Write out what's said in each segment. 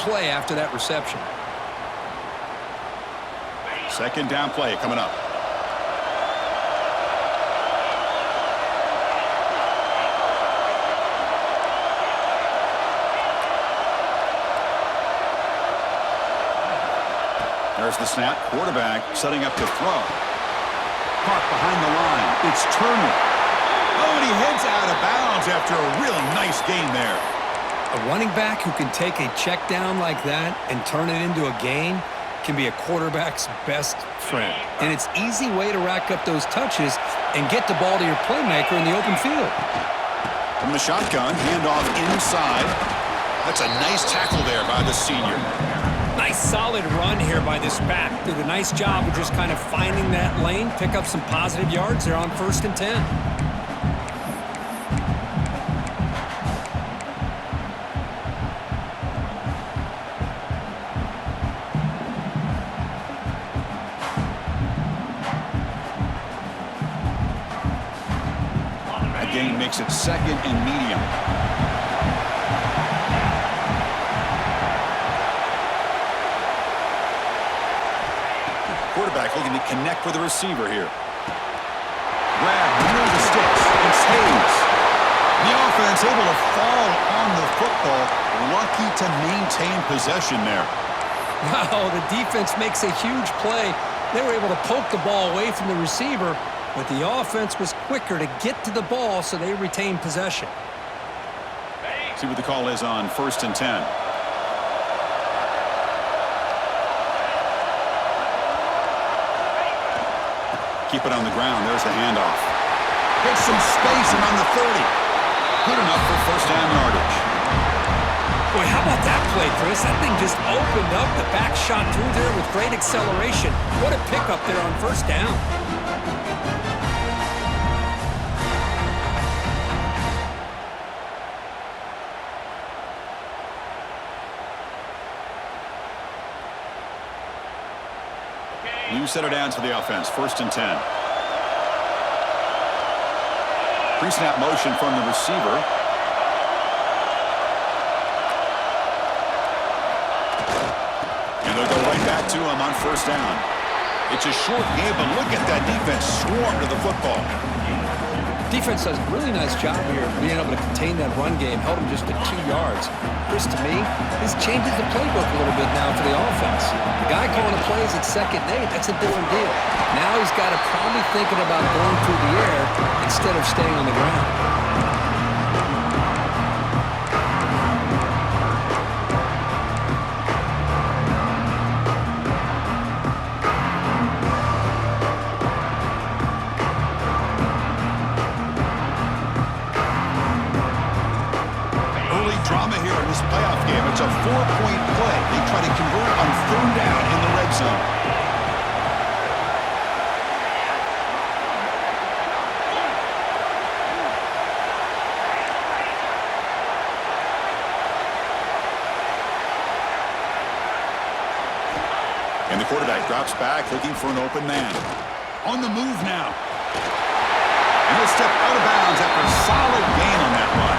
play after that reception. Second down play coming up. There's the snap. Quarterback setting up to throw. Caught behind the line. It's Turner. Oh, and he heads out of bounds after a really nice game there. A running back who can take a check down like that and turn it into a gain can be a quarterback's best friend. And it's an easy way to rack up those touches and get the ball to your playmaker in the open field. From the shotgun, handoff inside. That's a nice tackle there by the senior. Nice solid run here by this back. Did a nice job of just kind of finding that lane, pick up some positive yards there on 1st and 10. That gain makes it 2nd and medium. Quarterback looking to connect with the receiver here. Grab near the sticks. It's Hayes. The offense able to fall on the football. Lucky to maintain possession there. Wow, the defense makes a huge play. They were able to poke the ball away from the receiver, but the offense was quicker to get to the ball, so they retained possession. See what the call is on 1st and 10. Keep it on the ground. There's the handoff. Gets some space around the 30. Good enough for 1st down yardage. Boy, how about that play, Chris? That thing just opened up. The back shot through there with great acceleration. What a pickup there on 1st down. New setter down to the offense. 1st and 10. Pre-snap motion from the receiver. And they'll go right back to him on 1st down. It's a short game, but look at that defense swarm to the football. Defense does a really nice job here of being able to contain that run game, held him just at 2 yards. Chris, to me, this changes the playbook a little bit now for the offense. The guy calling the plays at 2nd and 8, that's a different deal. Now he's got to probably thinking about going through the air instead of staying on the ground. Drama here in this playoff game. It's a 4-point play. They try to convert on 3rd down in the red zone. And the quarterback drops back looking for an open man. On the move now. And he'll step out of bounds after a solid gain on that run.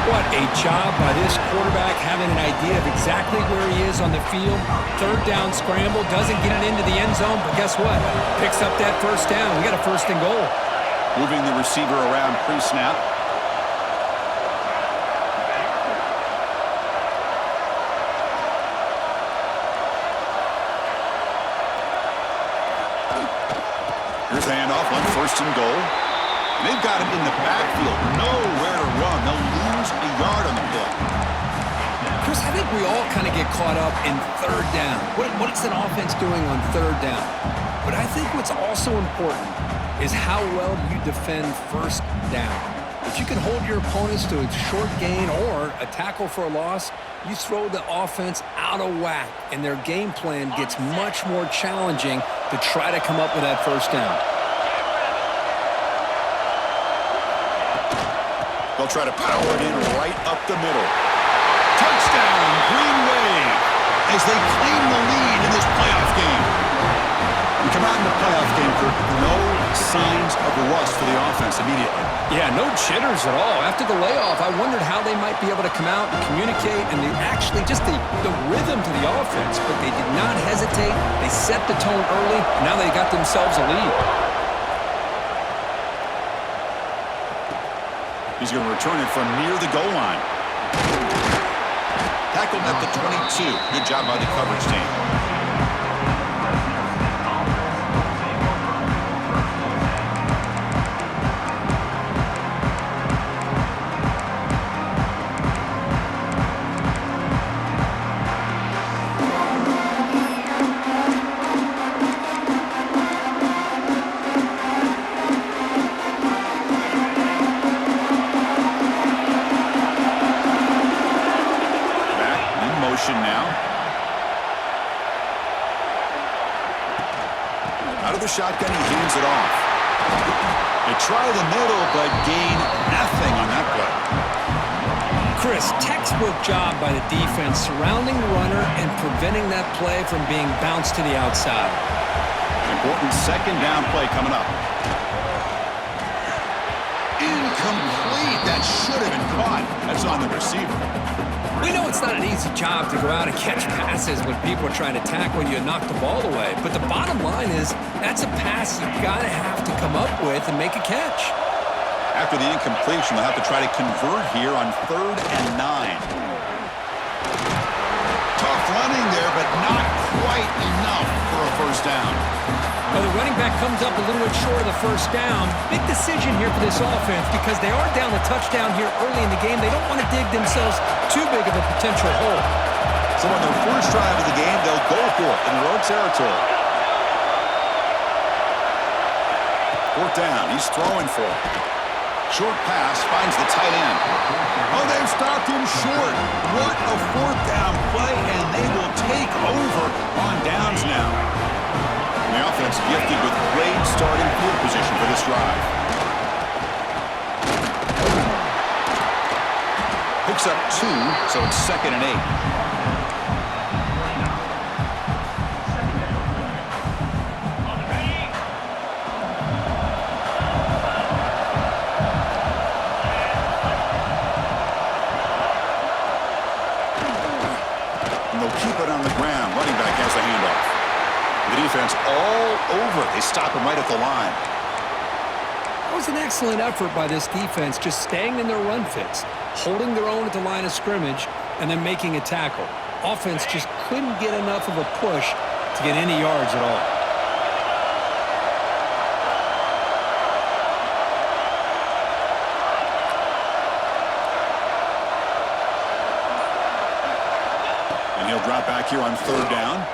What a job by this quarterback, having an idea of exactly where he is on the field. 3rd down scramble, doesn't get it into the end zone, but guess what? Picks up that 1st down. We got a 1st and goal. Moving the receiver around pre-snap. Here's the handoff on 1st and goal. They've got him in the backfield. Nowhere to run. They'll lose a yard on the play. Chris, I think we all kind of get caught up in 3rd down. What is an offense doing on 3rd down? But I think what's also important is how well you defend 1st down. If you can hold your opponents to a short gain or a tackle for a loss, you throw the offense out of whack, and their game plan gets much more challenging to try to come up with that 1st down. They'll try to power it in right up the middle. Touchdown, Green Wave, as they claim the lead in this playoff game. We come out in the playoff game for no signs of rust for the offense immediately. Yeah, no jitters at all. After the layoff, I wondered how they might be able to come out and communicate and actually just the rhythm to the offense. But they did not hesitate. They set the tone early. Now they got themselves a lead. He's going to return it from near the goal line. Tackled at the 22. Good job by the coverage team. Now out of the shotgun, he hands it off. They try the middle, but gain nothing on that play. Chris, textbook job by the defense surrounding the runner and preventing that play from being bounced to the outside. Important second down play coming up. Incomplete. That should have been caught. That's on the receiver. We know it's not an easy job to go out and catch passes when people are trying to tackle you and knock the ball away. But the bottom line is that's a pass you got to have to come up with and make a catch. After the incompletion, they'll have to try to convert here on 3rd and 9. Tough running there, but not quite enough for a first down. Well, the running back comes up a little bit short of the first down. Big decision here for this offense because they are down a touchdown here early in the game. They don't want to dig themselves too big of a potential hole. So on their first drive of the game, they'll go for it in road territory. 4th down. He's throwing for it. Short pass finds the tight end. Oh, they've stopped him short. What a 4th down play, and they will take over on downs now. The offense gifted with great starting field position for this drive. Picks up 2, so it's 2nd and 8. And they'll keep it on the ground. Running back has the handoff. The defense all over it. They stop him right at the line. That was an excellent effort by this defense, just staying in their run fits, holding their own at the line of scrimmage, and then making a tackle. Offense just couldn't get enough of a push to get any yards at all. And he'll drop back here on 3rd down.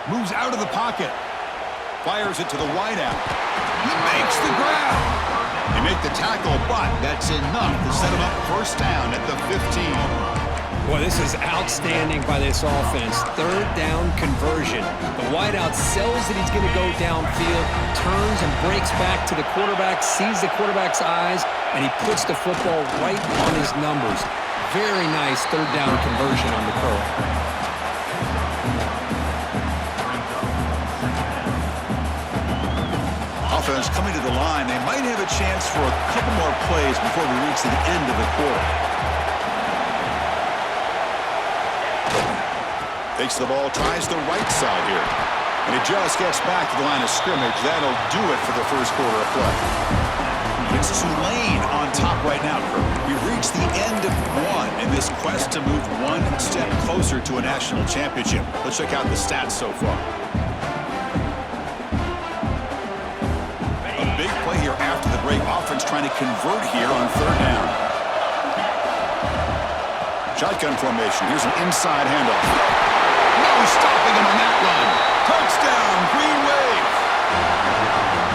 Moves out of the pocket. Fires it to the wideout. He makes the grab. They make the tackle, but that's enough to set him up first down at the 15. Boy, this is outstanding by this offense. 3rd down conversion. The wideout sells that he's going to go downfield, turns and breaks back to the quarterback, sees the quarterback's eyes, and he puts the football right on his numbers. Very nice 3rd down conversion on the curl. Offense coming to the line. They might have a chance for a couple more plays before we reach the end of the quarter. Takes the ball, tries the right side here. And it just gets back to the line of scrimmage. That'll do it for the first quarter of play. It's Tulane on top right now, Kirk. We've reached the end of 1 in this quest to move one step closer to a national championship. Let's check out the stats so far. A big play here after the break. Offense trying to convert here on 3rd down. Shotgun formation. Here's an inside handoff. No stopping him on that run. Touchdown, Green Wave.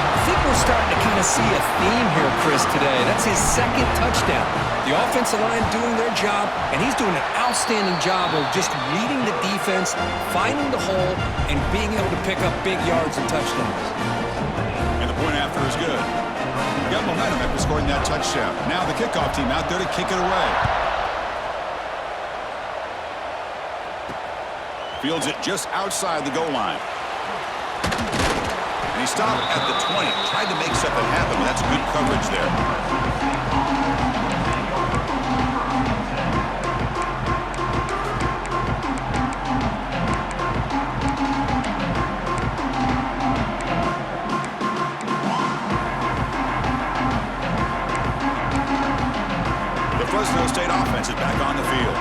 I think we're starting to kind of see a theme here, Chris, today. That's his 2nd touchdown. The offensive line doing their job, and he's doing an outstanding job of just reading the defense, finding the hole, and being able to pick up big yards and touchdowns. And the point after is good. We got momentum after scoring that touchdown. Now the kickoff team out there to kick it away. Fields it just outside the goal line. And he stopped at the 20. Tried to make something happen, but that's good coverage there. The Fresno State offense is back on the field.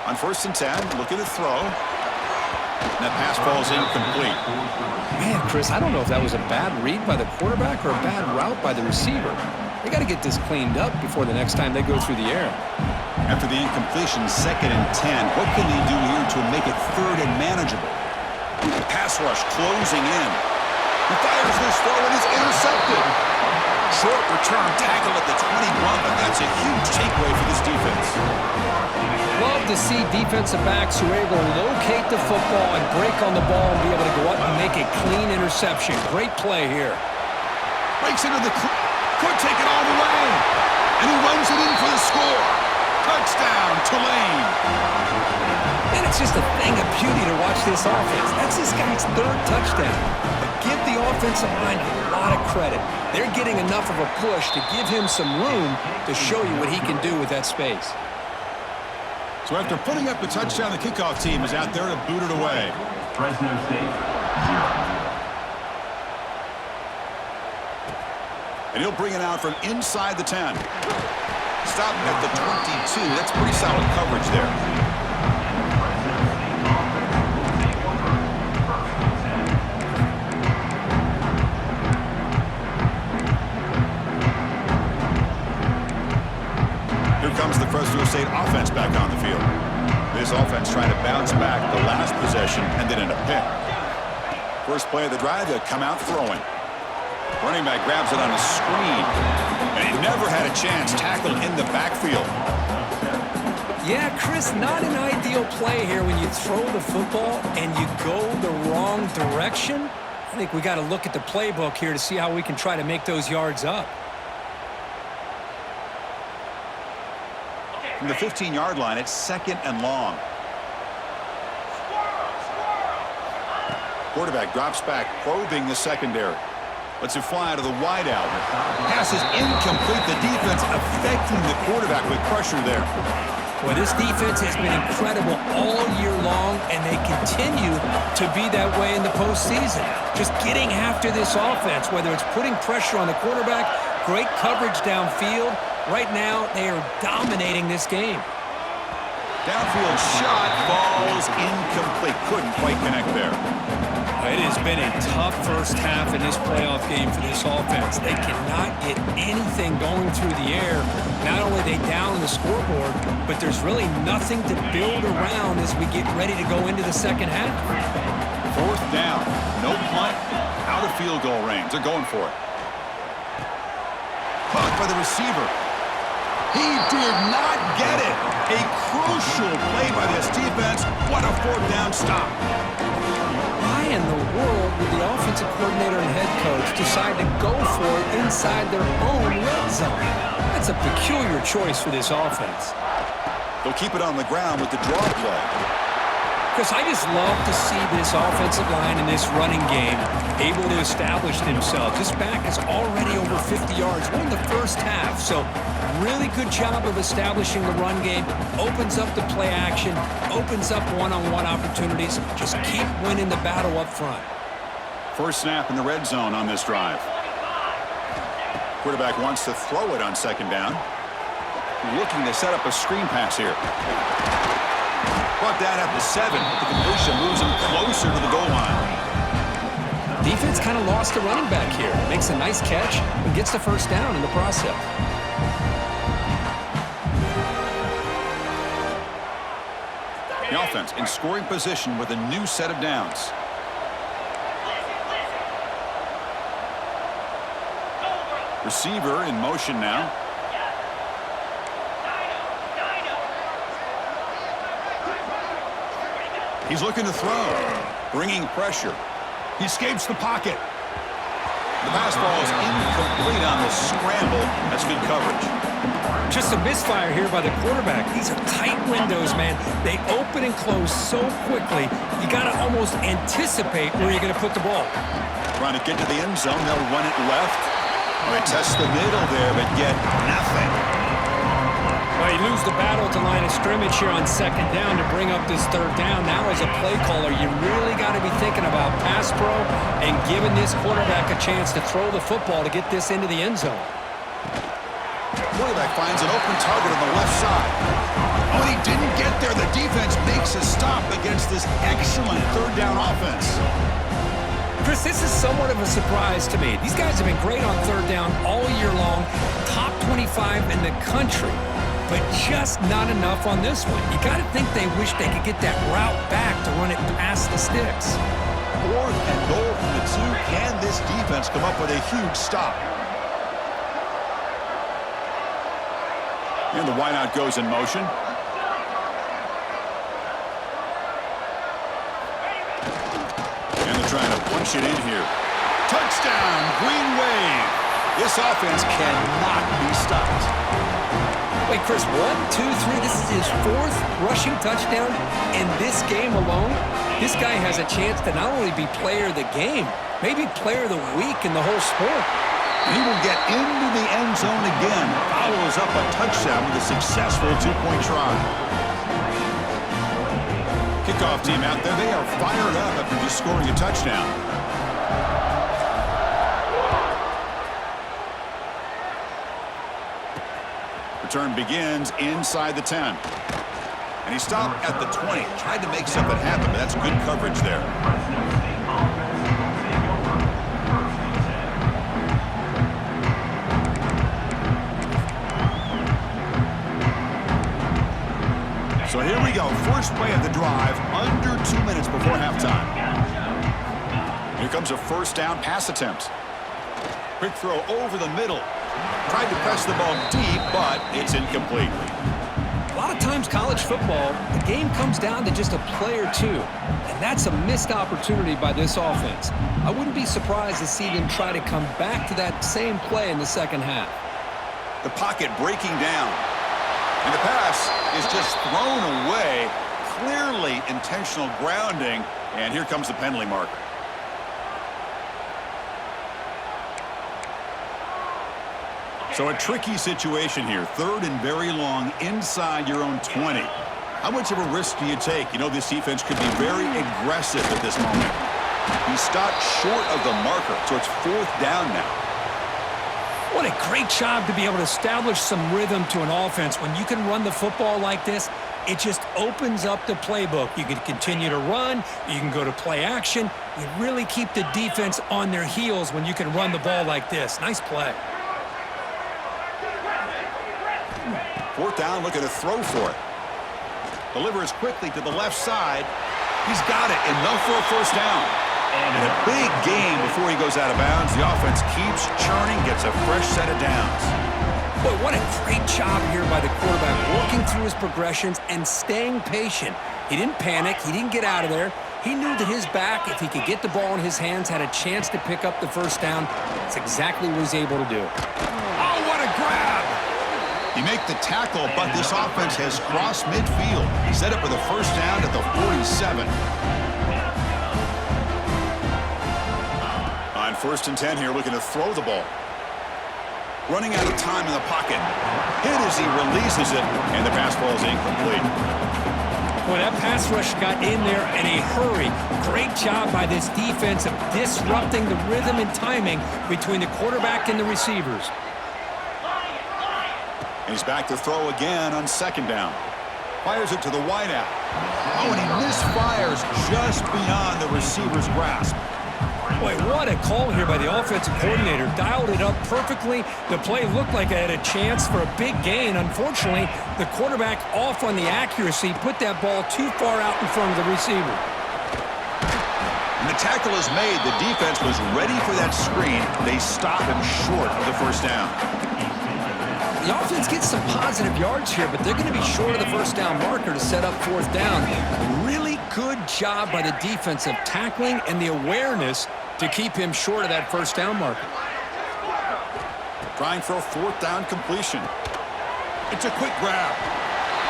On 1st and 10, look at the throw. And that pass falls incomplete. Man, Chris, I don't know if that was a bad read by the quarterback or a bad route by the receiver. They got to get this cleaned up before the next time they go through the air. After the incompletion, 2nd and 10, what can they do here to make it 3rd and manageable? Pass rush closing in. He fires this throw and is intercepted. Short return tackle at the 21, but that's a huge takeaway for this defense. Love to see defensive backs who are able to locate the football and break on the ball and be able to go up and make a clean interception. Great play here. Breaks into the... could take it all the way. And he runs it in for the score. Touchdown, Tulane. And it's just a thing of beauty to watch this offense. That's this guy's 3rd touchdown. But give the offensive line a lot of credit. They're getting enough of a push to give him some room to show you what he can do with that space. So after putting up the touchdown, the kickoff team is out there to boot it away. Fresno State, 0. And he'll bring it out from inside the 10. Stopping at the 22. That's pretty solid coverage there. Here comes the Fresno State offense back on the field. This offense trying to bounce back the last possession and then in a pick. First play of the drive, they'll come out throwing. Running back grabs it on a screen. And he never had a chance tackled in the backfield. Yeah, Chris, not an ideal play here when you throw the football and you go the wrong direction. I think we got to look at the playbook here to see how we can try to make those yards up. From the 15-yard line, it's 2nd and long. Quarterback drops back, probing the secondary. Lets it fly out of the wideout. Pass is incomplete. The defense affecting the quarterback with pressure there. Well, this defense has been incredible all year long, and they continue to be that way in the postseason. Just getting after this offense, whether it's putting pressure on the quarterback, great coverage downfield. Right now, they are dominating this game. Downfield shot falls incomplete. Couldn't quite connect there. It has been a tough first half in this playoff game for this offense. They cannot get anything going through the air. Not only are they down the scoreboard, but there's really nothing to build around as we get ready to go into the second half. 4th down. No punt. Out of field goal range. They're going for it. Caught by the receiver. He did not get it. A crucial play by this defense. What a 4th down stop. Why in the world would the offensive coordinator and head coach decide to go for it inside their own red zone? That's a peculiar choice for this offense. They'll keep it on the ground with the draw play. Chris, I just love to see this offensive line in this running game able to establish themselves. This back is already over 50 yards. We're in the first half, so really good job of establishing the run game. Opens up the play action, opens up one-on-one opportunities. Just keep winning the battle up front. First snap in the red zone on this drive. Quarterback wants to throw it on 2nd down. Looking to set up a screen pass here. Brought down at the 7. The completion moves him closer to the goal line. Defense kind of lost the running back here. Makes a nice catch and gets the first down in the process. The offense in scoring position with a new set of downs. Receiver in motion now. He's looking to throw, bringing pressure. He escapes the pocket. The pass falls incomplete on the scramble. That's good coverage. Just a misfire here by the quarterback. These are tight windows, man. They open and close so quickly, you got to almost anticipate where you're going to put the ball. Trying to get to the end zone. They'll run it left. They test the middle there, but get nothing. Well, you lose the battle at the line of scrimmage here on second down to bring up this third down. Now, as a play caller, you really got to be thinking about pass pro and giving this quarterback a chance to throw the football to get this into the end zone. Quarterback finds an open target on the left side. Oh, and he didn't get there. The defense makes a stop against this excellent third down offense. Chris, this is somewhat of a surprise to me. These guys have been great on third down all year long, top 25 in the country, but just not enough on this one. You got to think they wish they could get that route back to run it past the sticks. 4th and goal from the 2. Can this defense come up with a huge stop? And the wideout goes in motion. And they're trying to punch it in here. Touchdown, Green Wave. This offense cannot be stopped. Wait, Chris, 1, 2, 3, this is his 4th rushing touchdown in this game alone. This guy has a chance to not only be player of the game, maybe player of the week in the whole sport. He will get into the end zone again. Follows up a touchdown with a successful 2-point try. Kickoff team out there. They are fired up after just scoring a touchdown. Return begins inside the 10. And he stopped at the 20. Tried to make something happen, but that's good coverage there. So here we go. First play of the drive, under 2 minutes before halftime. Here comes a first down pass attempt. Quick throw over the middle. Tried to press the ball deep, but it's incomplete. A lot of times college football, the game comes down to just a play or two, and that's a missed opportunity by this offense. I wouldn't be surprised to see them try to come back to that same play in the second half. The pocket breaking down. And the pass is just thrown away. Clearly intentional grounding. And here comes the penalty marker. So a tricky situation here. 3rd and very long inside your own 20. How much of a risk do you take? You know, this defense could be very aggressive at this moment. He stopped short of the marker, so it's 4th down now. What a great job to be able to establish some rhythm to an offense. When you can run the football like this, it just opens up the playbook. You can continue to run. You can go to play action. You really keep the defense on their heels when you can run the ball like this. Nice play. 4th down, looking to throw for it. Delivers quickly to the left side. He's got it, enough for a first down. And a big gain before he goes out of bounds. The offense keeps churning, gets a fresh set of downs. Boy, what a great job here by the quarterback, working through his progressions and staying patient. He didn't panic. He didn't get out of there. He knew that his back, if he could get the ball in his hands, had a chance to pick up the first down. That's exactly what he's able to do. Oh, what a grab! You make the tackle, but this offense has crossed midfield. Set up for the first down at the 47. On 1st and 10 here, looking to throw the ball. Running out of time in the pocket. Hit as he releases it, and the pass ball is incomplete. Boy, that pass rush got in there in a hurry. Great job by this defense of disrupting the rhythm and timing between the quarterback and the receivers. And he's back to throw again on 2nd down. Fires it to the wideout. Oh, and he misfires just beyond the receiver's grasp. Boy, what a call here by the offensive coordinator. Dialed it up perfectly. The play looked like it had a chance for a big gain. Unfortunately, the quarterback off on the accuracy, put that ball too far out in front of the receiver. And the tackle is made. The defense was ready for that screen. They stop him short of the first down. The offense gets some positive yards here, but they're going to be short of the first down marker to set up 4th down. Really good job by the defense of tackling and the awareness to keep him short of that first down marker. Trying for a fourth down completion. It's a quick grab.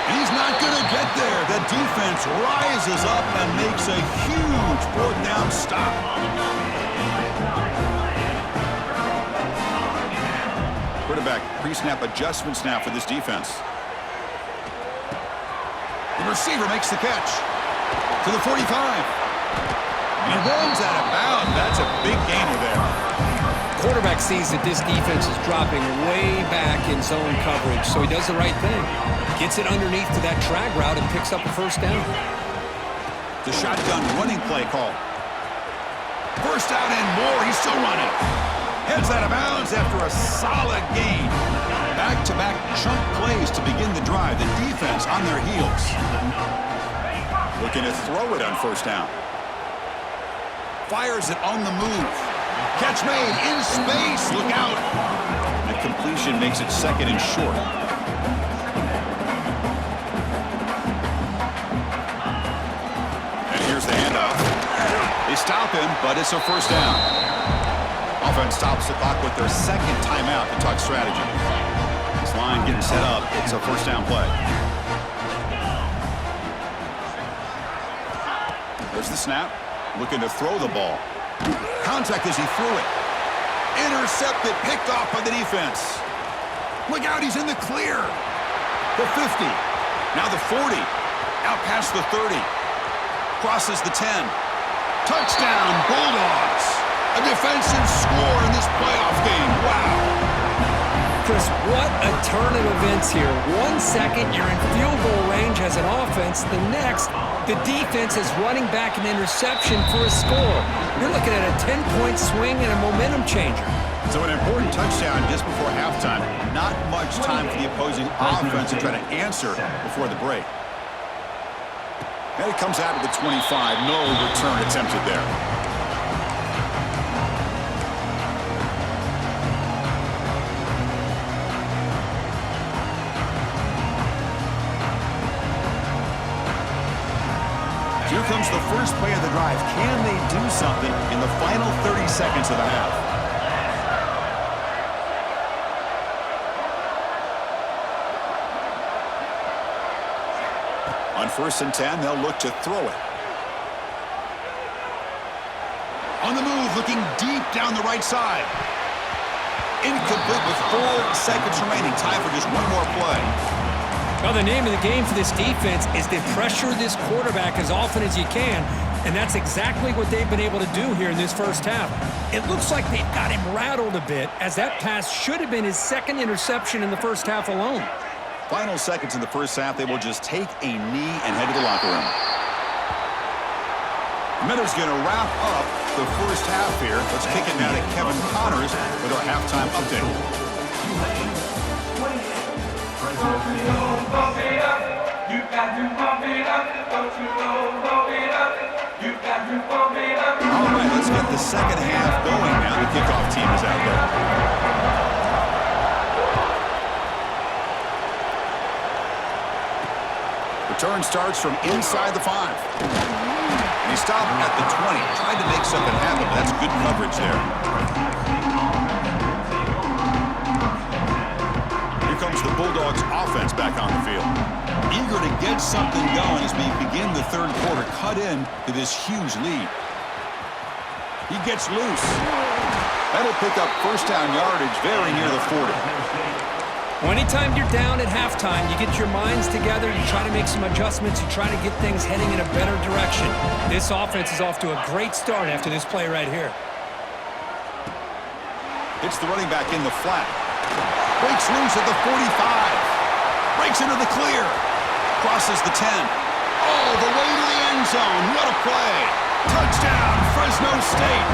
And he's not going to get there. The defense rises up and makes a huge fourth down stop. Quarterback pre-snap adjustments now for this defense. The receiver makes the catch to the 45. And he runs out of bounds. That's a big gainer there. Quarterback sees that this defense is dropping way back in zone coverage, so he does the right thing. Gets it underneath to that drag route and picks up a first down. The shotgun running play call. First down and more. He's still running. Heads out of bounds after a solid gain. Back-to-back chunk plays to begin the drive. The defense on their heels. Looking to throw it on first down. Fires it on the move. Catch made in space. Look out. The completion makes it second and short. And here's the handoff. They stop him, but it's a first down. Offense stops the clock with their second timeout to talk strategy. This line getting set up. It's a first down play. There's the snap. Looking to throw the ball. Contact as he threw it. Intercepted, picked off by the defense. Look out, he's in the clear. The 50. Now the 40. Out past the 30. Crosses the 10. Touchdown, Bulldogs. A defensive score in this playoff game. Wow. Chris, what a turn of events here. 1 second, you're in field goal range as an offense. The next, the defense is running back an interception for a score. You're looking at a 10-point swing and a momentum changer. So an important touchdown just before halftime. Not much time for the opposing offense to try to answer before the break. And it comes out of the 25. No return attempted there. Here comes the first play of the drive. Can they do something in the final 30 seconds of the half? On 1st and 10, they'll look to throw it. On the move, looking deep down the right side. Incomplete with 4 seconds remaining. Time for just one more play. Well, the name of the game for this defense is to pressure this quarterback as often as you can, and that's exactly what they've been able to do here in this first half. It looks like they've got him rattled a bit, as that pass should have been his second interception in the first half alone. Final seconds in the first half, they will just take a knee and head to the locker room. Miller's going to wrap up the first half here. Let's kick it now to Kevin Connors with our halftime update. All right, let's get the second half going now. The kickoff team is out there. Return starts from inside the 5. And he stopped at the 20. Tried to make something happen, but that's good coverage there. Here comes the Bulldogs offense back on the field. Eager to get something going as we begin the third quarter. Cut in to this huge lead. He gets loose. That'll pick up first down yardage very near the 40. Well, anytime you're down at halftime, you get your minds together, you try to make some adjustments, you try to get things heading in a better direction. This offense is off to a great start after this play right here. It's the running back in the flat. Breaks loose at the 45. Breaks into the clear. Crosses the 10. All the way to the end zone. What a play. Touchdown, Fresno State.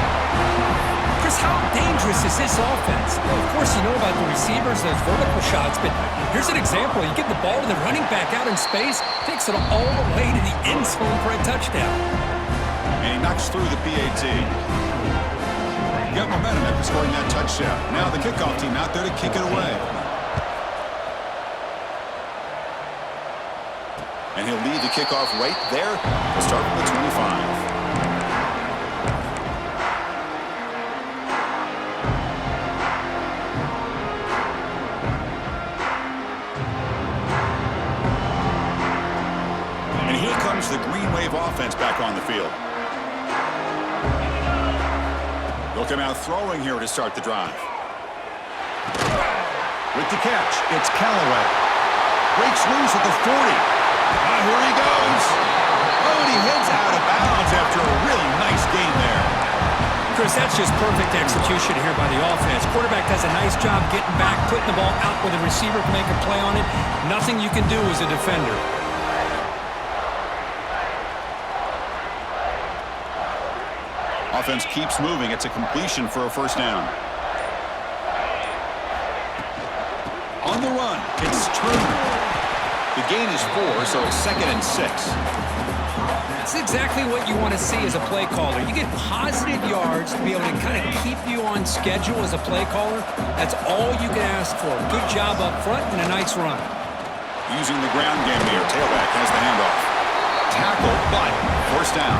Chris, how dangerous is this offense? Well, of course, you know about the receivers, those vertical shots, but here's an example. You get the ball to the running back out in space, takes it all the way to the end zone for a touchdown. And he knocks through the PAT. Got momentum after scoring that touchdown. Now the kickoff team out there to kick it away. And he'll lead the kickoff right there. We'll start from the 25. on the field. They'll come out throwing here to start the drive. With the catch, it's Callaway. Breaks loose at the 40. Here he goes. Oh, and he heads out of bounds after a really nice gain there. Chris, that's just perfect execution here by the offense. Quarterback does a nice job getting back, putting the ball out where the receiver can make a play on it. Nothing you can do as a defender. Offense keeps moving. It's a completion for a first down. On the run, it's Turner. The gain is 4, so it's 2nd and 6. That's exactly what you want to see as a play caller. You get positive yards to be able to kind of keep you on schedule as a play caller. That's all you can ask for. Good job up front and a nice run. Using the ground game here. Tailback has the handoff. Tackle, but first down.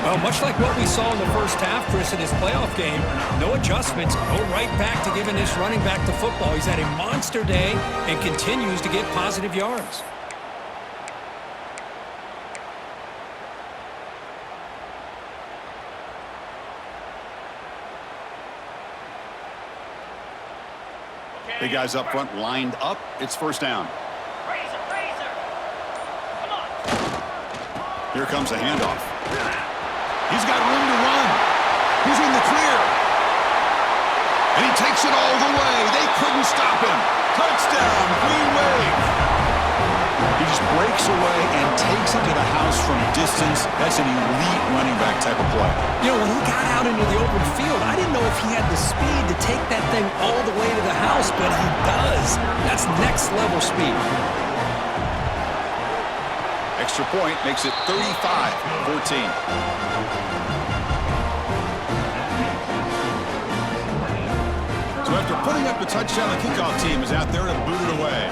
Well, much like what we saw in the first half, Chris, in his playoff game, no adjustments. Go right back to giving this running back the football. He's had a monster day and continues to get positive yards. The guys up front lined up. It's first down. Here comes a handoff. He's got room to run. He's in the clear. And he takes it all the way. They couldn't stop him. Touchdown, Green Wave. He just breaks away and takes it to the house from distance. That's an elite running back type of play. You know, when he got out into the open field, I didn't know if he had the speed to take that thing all the way to the house, but he does. That's next level speed. Extra point makes it 35-14. So after putting up the touchdown, the kickoff team is out there to boot it away.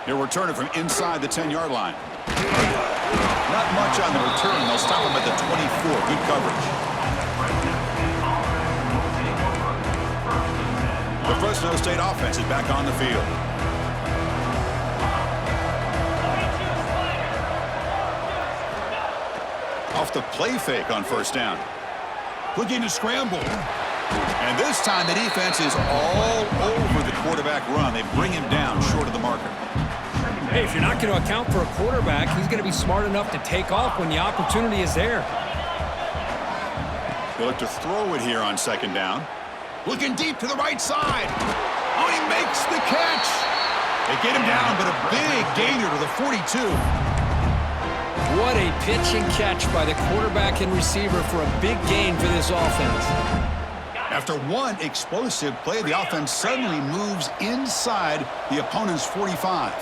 He'll return it from inside the 10-yard line. Not much on the return. They'll stop him at the 24. Good coverage. The Fresno State offense is back on the field. Off the play fake on first down. Looking to scramble. And this time the defense is all over the quarterback run. They bring him down short of the marker. Hey, if you're not going to account for a quarterback, he's going to be smart enough to take off when the opportunity is there. They look to throw it here on second down. Looking deep to the right side. Oh, he makes the catch. They get him down, but a big gainer to the 42. What a pitch and catch by the quarterback and receiver for a big gain for this offense. After one explosive play, the offense suddenly moves inside the opponent's 45.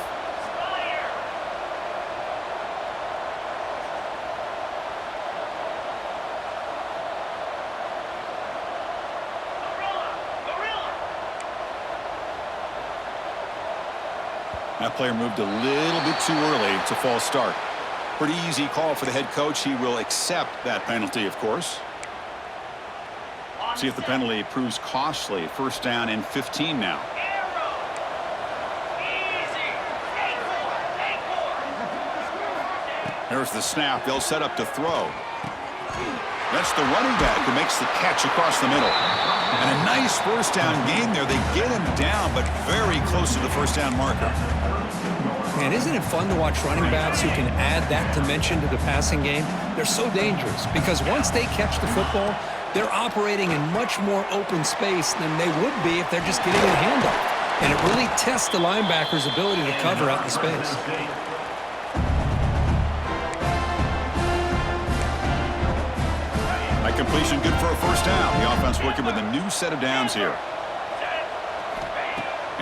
That player moved a little bit too early. It's a false start. Pretty easy call for the head coach. He will accept that penalty, of course. See if the penalty proves costly. First down and 15 now. There's the snap. They'll set up to throw. That's the running back who makes the catch across the middle. And a nice first down gain there. They get him down, but very close to the first down marker. Man, isn't it fun to watch running backs who can add that dimension to the passing game? They're so dangerous because once they catch the football, they're operating in much more open space than they would be if they're just getting a handoff. And it really tests the linebacker's ability to cover out the space. That completion good for a first down. The offense working with a new set of downs here.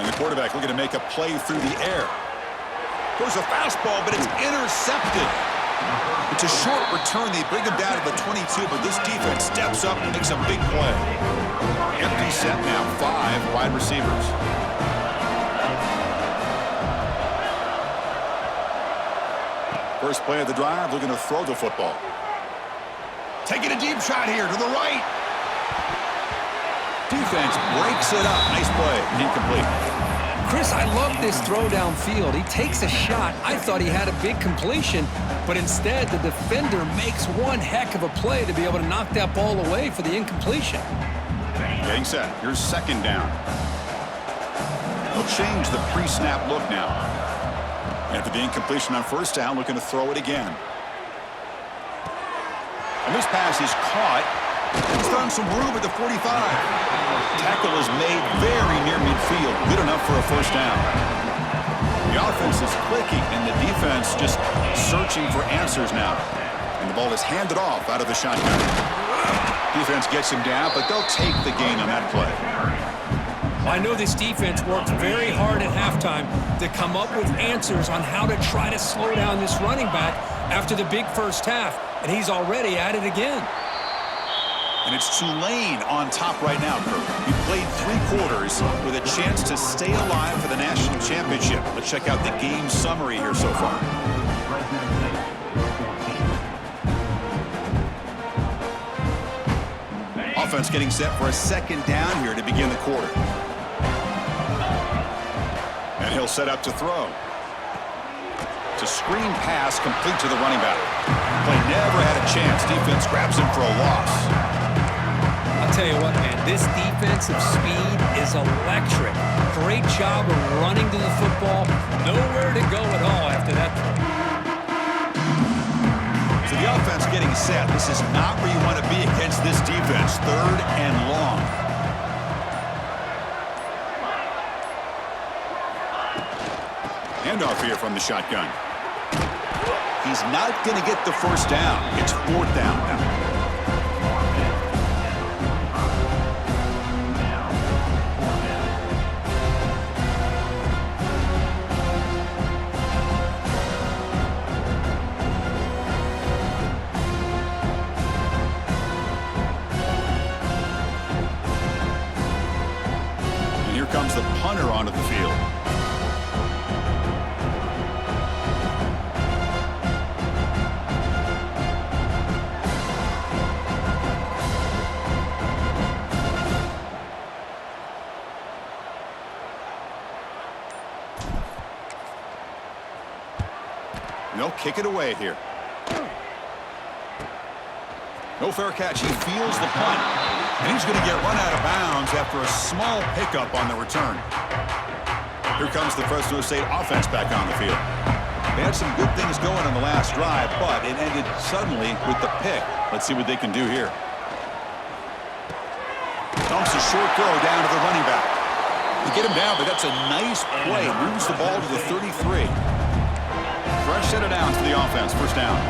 And the quarterback looking to make a play through the air. There's a fastball, but it's intercepted. It's a short return. They bring him down to the 22, but this defense steps up and makes a big play. Empty set now, 5 wide receivers. First play of the drive, looking to throw the football. Taking a deep shot here to the right. Defense breaks it up. Nice play. Incomplete. Chris, I love this throw downfield. He takes a shot. I thought he had a big completion, but instead the defender makes one heck of a play to be able to knock that ball away for the incompletion. Getting set. Here's second down. They'll change the pre-snap look now. After the incompletion on first down, looking to throw it again. And this pass is caught. He's found some room at the 45. Tackle is made very near midfield. Good enough for a first down. The offense is clicking, and the defense just searching for answers now. And the ball is handed off out of the shotgun. Defense gets him down, but they'll take the gain on that play. I know this defense worked very hard at halftime to come up with answers on how to try to slow down this running back after the big first half, and he's already at it again. And it's Tulane on top right now, Kirk. He played 3 quarters with a chance to stay alive for the national championship. Let's check out the game summary here so far. Offense getting set for a second down here to begin the quarter. And he'll set up to throw. It's a screen pass complete to the running back. Play never had a chance. Defense grabs him for a loss. I'll tell you what, man, this defensive speed is electric. Great job of running to the football. Nowhere to go at all after that play. So the offense getting set. This is not where you want to be against this defense. 3rd and long. Handoff here from the shotgun. He's not going to get the first down. It's 4th down now. Comes the punter onto the field. And they'll kick it away here. No fair catch. He feels the punt. And he's going to get run out of bounds after a small pickup on the return. Here comes the Fresno State offense back on the field. They had some good things going on the last drive, but it ended suddenly with the pick. Let's see what they can do here. Dumps a short throw down to the running back. They get him down, but that's a nice play. Moves the ball to the 33. Fresh set of downs for the offense. First down.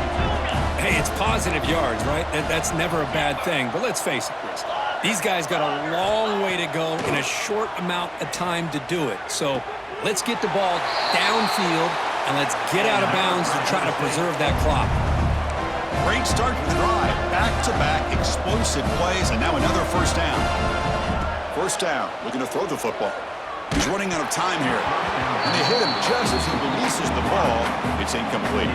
Hey, it's positive yards, right? That's never a bad thing. But let's face it, Chris. These guys got a long way to go in a short amount of time to do it. So let's get the ball downfield, and let's get out of bounds to try to preserve that clock. Great start to the drive. Back-to-back explosive plays, and now another first down. First down, looking to throw the football. He's running out of time here. And they hit him just as he releases the ball. It's incomplete.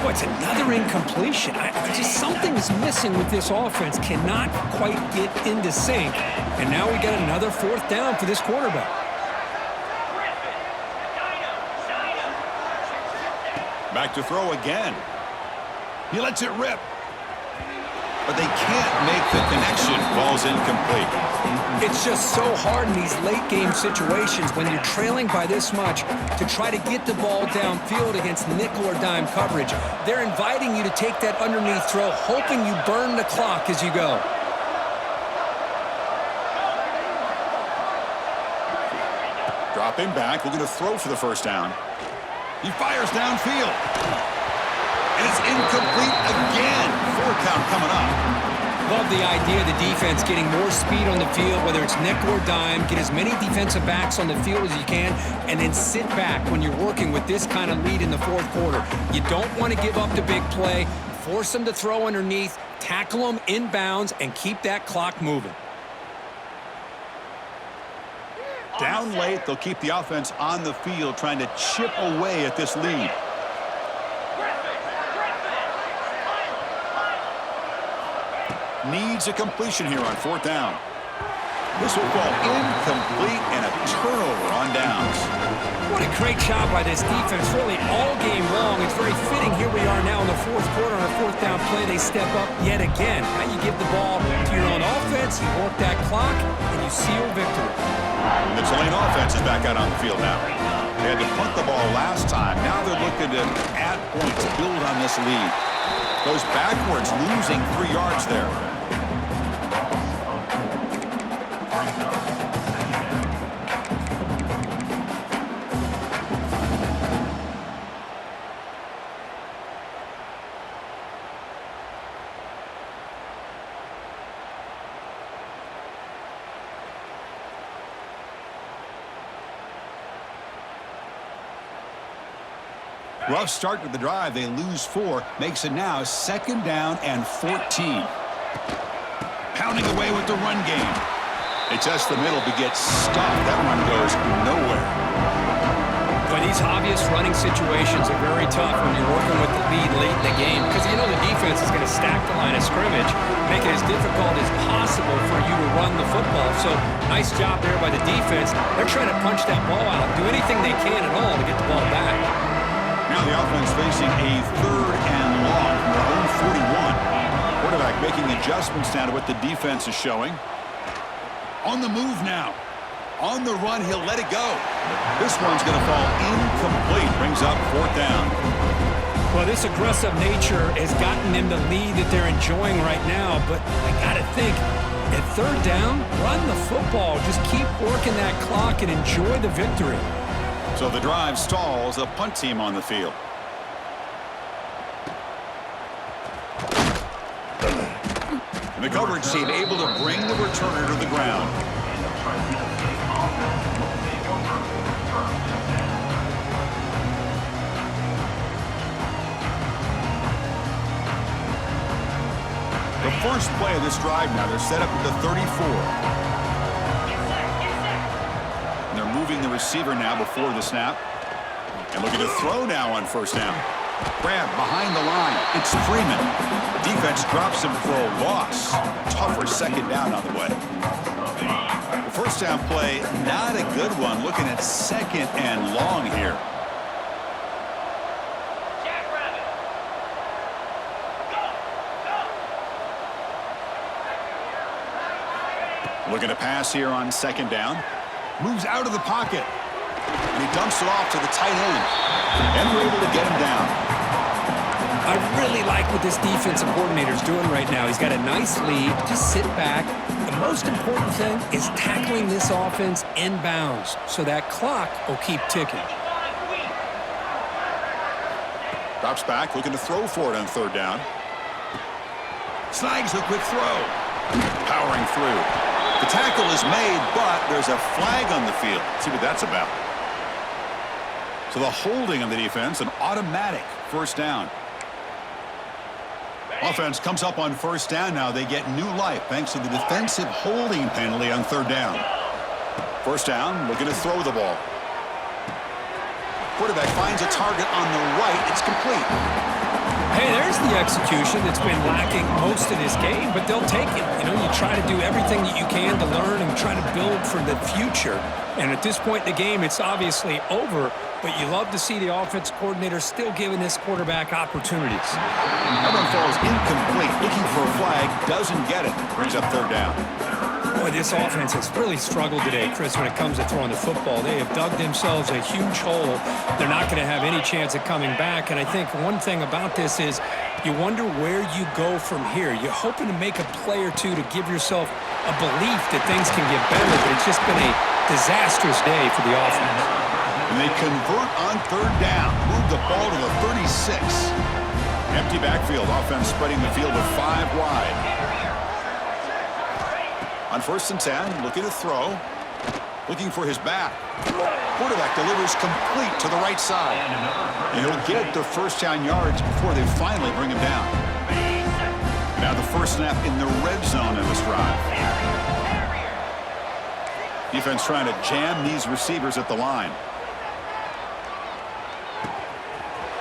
Boy, it's another incompletion. Something's missing with this offense. Cannot quite get into sync. And now we got another 4th down for this quarterback. Back to throw again. He lets it rip. But they can't make the connection. Ball's incomplete. It's just so hard in these late-game situations when you're trailing by this much to try to get the ball downfield against nickel or dime coverage. They're inviting you to take that underneath throw, hoping you burn the clock as you go. Dropping back, looking to throw for the first down. He fires downfield. And it's incomplete again. 4th count coming up. Love the idea of the defense getting more speed on the field, whether it's nickel or dime, get as many defensive backs on the field as you can, and then sit back when you're working with this kind of lead in the 4th quarter. You don't want to give up the big play, force them to throw underneath, tackle them inbounds, and keep that clock moving. Down late, they'll keep the offense on the field trying to chip away at this lead. Needs a completion here on 4th down. This will fall incomplete and a turnover on downs. What a great job by this defense, really all game long. It's very fitting. Here we are now in the fourth quarter on a fourth down play. They step up yet again. Now you give the ball to your own offense, you work that clock, and you seal victory. And the Tulane offense is back out on the field now. They had to punt the ball last time. Now they're looking to add points, build on this lead. Goes backwards, losing 3 yards there. Rough start to the drive. They lose 4. Makes it now 2nd down and 14. Pounding away with the run game. They test the middle to get stopped. That run goes nowhere. But these obvious running situations are very tough when you're working with the lead late in the game because you know the defense is going to stack the line of scrimmage, make it as difficult as possible for you to run the football. So nice job there by the defense. They're trying to punch that ball out, do anything they can at all to get the ball back. Now the offense facing a 3rd and long from their own 41. Quarterback making adjustments now to what the defense is showing. On the move now. On the run, he'll let it go. This one's going to fall incomplete. Brings up 4th down. Well, this aggressive nature has gotten them the lead that they're enjoying right now. But I got to think, at 3rd down, run the football. Just keep working that clock and enjoy the victory. So the drive stalls, a punt team on the field. And the coverage team able to bring the returner to the ground. The first play of this drive now, they're set up at the 34. They're moving the receiver now before the snap. And looking to throw now on 1st down. Grab behind the line. It's Freeman. Defense drops him for a loss. Tougher 2nd down on the way. The 1st down play, not a good one. Looking at 2nd and long here. Looking to pass here on 2nd down. Moves out of the pocket. And he dumps it off to the tight end. And we're able to get him down. I really like what this defensive coordinator is doing right now. He's got a nice lead. Just sit back. The most important thing is tackling this offense inbounds so that clock will keep ticking. Drops back, looking to throw for it on 3rd down. Snags a quick throw. Powering through. The tackle is made, but there's a flag on the field. Let's see what that's about. So the holding on the defense, an automatic 1st down. Offense comes up on 1st down now. They get new life thanks to the defensive holding penalty on 3rd down. 1st down, looking to throw the ball. Quarterback finds a target on the right. It's complete. Hey, there's the execution that's been lacking most of this game, but they'll take it. You know, you try to do everything that you can to learn and try to build for the future. And at this point in the game, it's obviously over, but you love to see the offense coordinator still giving this quarterback opportunities. That one falls incomplete. Looking for a flag, doesn't get it. Brings up 3rd down. Boy, this offense has really struggled today, Chris, when it comes to throwing the football. They have dug themselves a huge hole. They're not going to have any chance of coming back. And I think one thing about this is you wonder where you go from here. You're hoping to make a play or two to give yourself a belief that things can get better, but it's just been a disastrous day for the offense. And they convert on 3rd down. Move the ball to the 36. Empty backfield. Offense spreading the field with 5 wide. On 1st and 10, looking to throw. Looking for his back. Quarterback delivers complete to the right side. And he'll get the 1st down yards before they finally bring him down. Now the 1st snap in the red zone in this drive. Defense trying to jam these receivers at the line.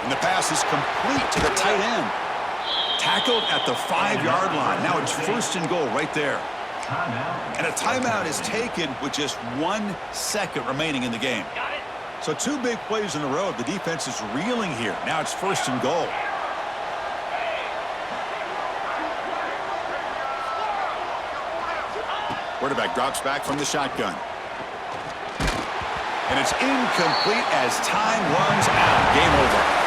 And the pass is complete to the tight end. Tackled at the 5-yard line. Now it's 1st and goal right there. Timeout. And a timeout is taken with just 1 second remaining in the game. So 2 big plays in a row. The defense is reeling here. Now it's 1st and goal. Quarterback drops back from the shotgun. And it's incomplete as time runs out. Game over.